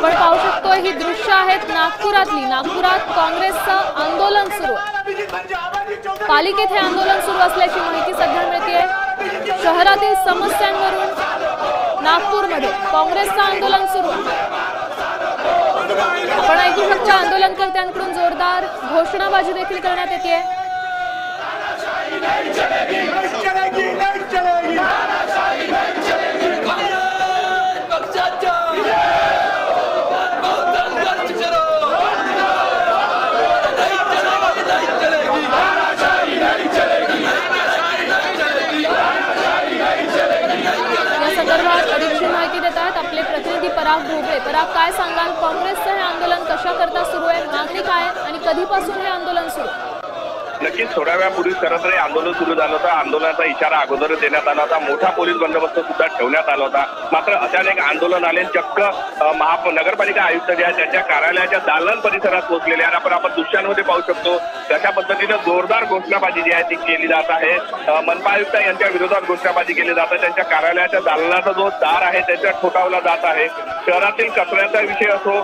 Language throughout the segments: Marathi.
आपण पाहू शकतो ही दृश्य आहेत नागपुरातली। नागपुरात काँग्रेसचं आंदोलन सुरू आहे। पालिकेत हे आंदोलन सुरू असल्याची माहिती सध्या मिळते। शहरातील समस्यांवरून नागपूरमध्ये काँग्रेसचं आंदोलन सुरू आहे। आपण ऐकू शकतो आंदोलनकर्त्यांकडून जोरदार घोषणाबाजी देखील करण्यात येते। अधिकची माहिती देत आहेत आपले प्रतिनिधी पराग भोगले। पराग, काय सांगाल, काँग्रेसचं हे आंदोलन कशा करता सुरू आहे, मागणी काय आणि कधीपासून हे आंदोलन सुरू? नक्कीच थोड्या वेळापूर्वी खरं तर आंदोलन सुरू झालं होतं। आंदोलनाचा इशारा अगोदर देण्यात आला होता, मोठा पोलीस बंदोबस्त सुद्धा ठेवण्यात आला होता। मात्र अचानक आंदोलन आले, चक्क नगरपालिका आयुक्त जे आहेत त्यांच्या कार्यालयाच्या दालन परिसरात पोहोचलेले आणि आपण दृश्यांमध्ये पाहू शकतो कशा पद्धतीने जोरदार घोषणाबाजी जी आहे ती केली जात आहे। मनपा आयुक्त यांच्या विरोधात घोषणाबाजी केली जात आहे। त्यांच्या कार्यालयाच्या दालनाचा जो दार आहे त्याच्यात ठोठावला जात आहे। शहरातील कचऱ्याचा विषय असो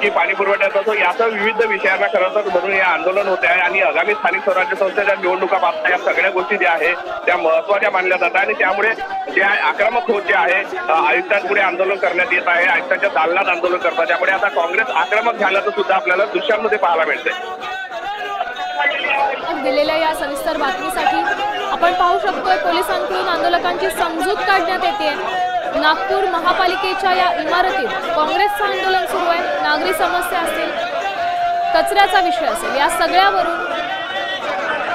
की पाणी पुरवठ्याचा असो, यासह विविध विषयांना खरं तर धरून हे आंदोलन होते आहे आणि आगामी स्थानिक स्वराज्य संस्थेच्या निवडणुका पाहता या सगळ्या गोष्टी ज्या आहेत त्या महत्त्वाच्या मानल्या जातात आणि त्यामुळे जे आक्रमक होत जे आहे आयुक्तांपुढे आंदोलन करण्यात येत आहे, आयुक्तांच्या दालनात आंदोलन करतात। त्यामुळे आता काँग्रेस आक्रमक झाल्याचं सुद्धा आपल्याला दृश्यांमध्ये पाहायला मिळते। दिलेल्या या सविस्तर बातमीसाठी आपण पाहू शकतोय पोलिसांकडून आंदोलकांची समजूत काढण्यात येते। नागपूर महापालिकेच्या या इमारतीत काँग्रेसचं आंदोलन सुरू आहे। नागरी समस्या असतील, कचऱ्याचा विषय असेल, या सगळ्यावरून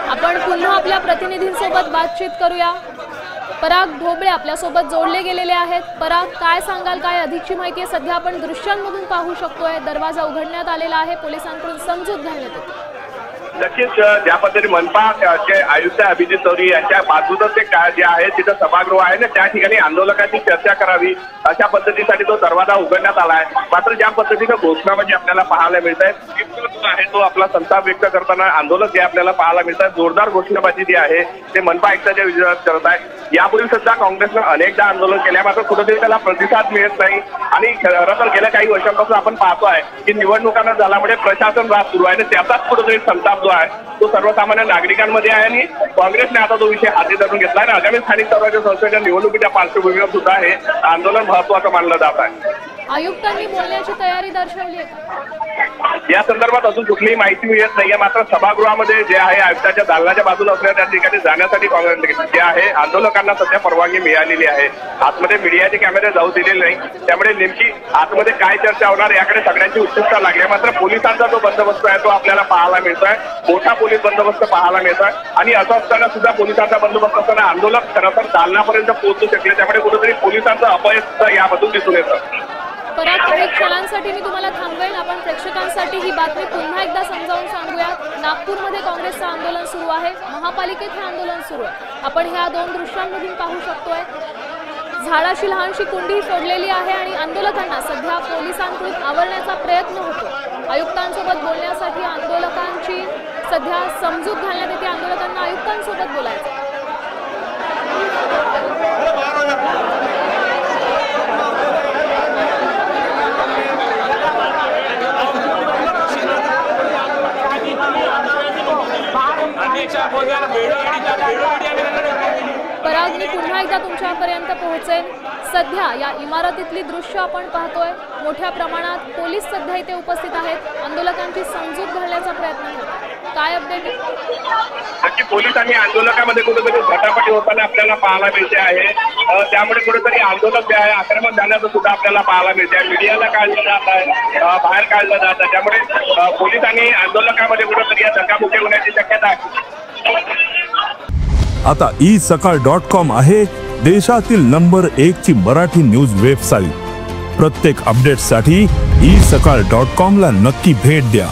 आपण पुन्हा आपल्या प्रतिनिधींसोबत बातचीत करूया। पराग ढोबळे आपल्या सोबत जोडले गेलेले आहेत। पराग, काय सांगाल, काय अधिकची माहिती आहे? सध्या आपण दृश्यांमधून पाहू शकतोय दरवाजा उघडण्यात आलेला आहे, पोलिसांकडून समजूत घालण्यात येते। नक्कीच ज्या पद्धतीने मनपाचे आयुक्त अभिजित चौधरी यांच्या बाजूचं ते काय जे आहे तिथं सभागृह आहे ना, त्या ठिकाणी आंदोलकांची चर्चा करावी अशा पद्धतीसाठी तो दरवाजा उघडण्यात आला आहे। मात्र ज्या पद्धतीने घोषणाबाजी आपल्याला पाहायला मिळत आहे तो आपला संताप व्यक्त करताना आंदोलक जे आपल्याला पाहायला मिळतात, जोरदार घोषणाबाजी जी आहे ते मनपा आयुक्तांच्या विरोधात करत आहे। यापूर्वी सुद्धा काँग्रेसनं अनेकदा आंदोलन केल्या, मात्र कुठेतरी त्याला प्रतिसाद मिळत नाही आणि खरं तर गेल्या काही वर्षांपासून आपण पाहतो आहे की निवडणुकांना झाल्यामुळे प्रशासन राज सुरू आहे आणि त्याचाच कुठेतरी संताप जो आहे तो सर्वसामान्य नागरिकांमध्ये आहे आणि काँग्रेसने आता तो विषय हाती धरून घेतला आणि आगामी स्थानिक स्वराज्य संस्थेच्या निवडणुकीच्या पार्श्वभूमीवर सुद्धा हे आंदोलन महत्त्वाचं मानलं जात आहे। आयुक्तांनी बोलण्याची तयारी दर्शवली आहे या संदर्भात अजून कुठलीही माहिती मिळत नाहीये। मात्र सभागृहामध्ये जे आहे आयुक्ताच्या दालनाच्या बाजूला असलेल्या त्या ठिकाणी जाण्यासाठी काँग्रेस जे आहे आंदोलकांना सध्या परवानगी मिळालेली आहे। आतमध्ये मीडियाचे कॅमेरे जाऊ दिलेले नाही, त्यामुळे नेमकी आतमध्ये काय चर्चा होणार याकडे सगळ्यांची उत्सुकता लागली। मात्र पोलिसांचा जो बंदोबस्त आहे तो आपल्याला पाहायला मिळतोय, मोठा पोलीस बंदोबस्त पाहायला मिळतोय आणि असं असताना सुद्धा पोलिसांचा बंदोबस्त असताना आंदोलक खरं तर दालनापर्यंत पोहोचू शकले, त्यामुळे कुठेतरी पोलिसांचं अपयश सुद्धा यामधून दिसून येतं। पराग, काही क्षणांसाठी मी तुम्हाला थांबवेल, आपण प्रेक्षकांसाठी ही बातमी पुन्हा एकदा समजावून सांगूया। नागपूरमध्ये काँग्रेसचं आंदोलन सुरू आहे, महापालिकेत हे आंदोलन सुरू आहे। आपण ह्या दोन दृश्यांमधून पाहू शकतोय झाडाची लहानशी कुंडी सोडलेली आहे आणि आंदोलकांना सध्या पोलिसांकडून आवरण्याचा प्रयत्न होतो। आयुक्तांसोबत बोलण्यासाठी आंदोलकांची सध्या समजूत घालण्यात येते। आंदोलकांना आयुक्तांसोबत बोलायचं। पराग, मी पुन्हा एकदा तुमच्यापर्यंत पोहोचेन। सध्या या इमारतीतली दृश्य आपण पाहतोय, मोठ्या प्रमाणात पोलीस सध्या इथे उपस्थित आहेत, आंदोलकांची समजूत घालण्याचा प्रयत्न करतात। काय अपडेट आहे? नक्की पोलीस आणि आंदोलकांमध्ये कुठेतरी झटापटी होताना आपल्याला पाहायला मिळते आहे। त्यामुळे कुठेतरी आंदोलक जे आहे आक्रमक झाल्याचं सुद्धा आपल्याला पाहायला मिळते आहे। मीडियाला काढलं जात आहे, बाहेर काढलं जात आहे, त्यामुळे पोलीस आणि आंदोलकांमध्ये कुठेतरी या धक्काबुक्की होण्याची शक्यता आहे। आता isakal.com आहे देशातील नंबर 1 ची मराठी न्यूज वेबसाईट। प्रत्येक अपडेटसाठी isakal.com ला नक्की भेट द्या।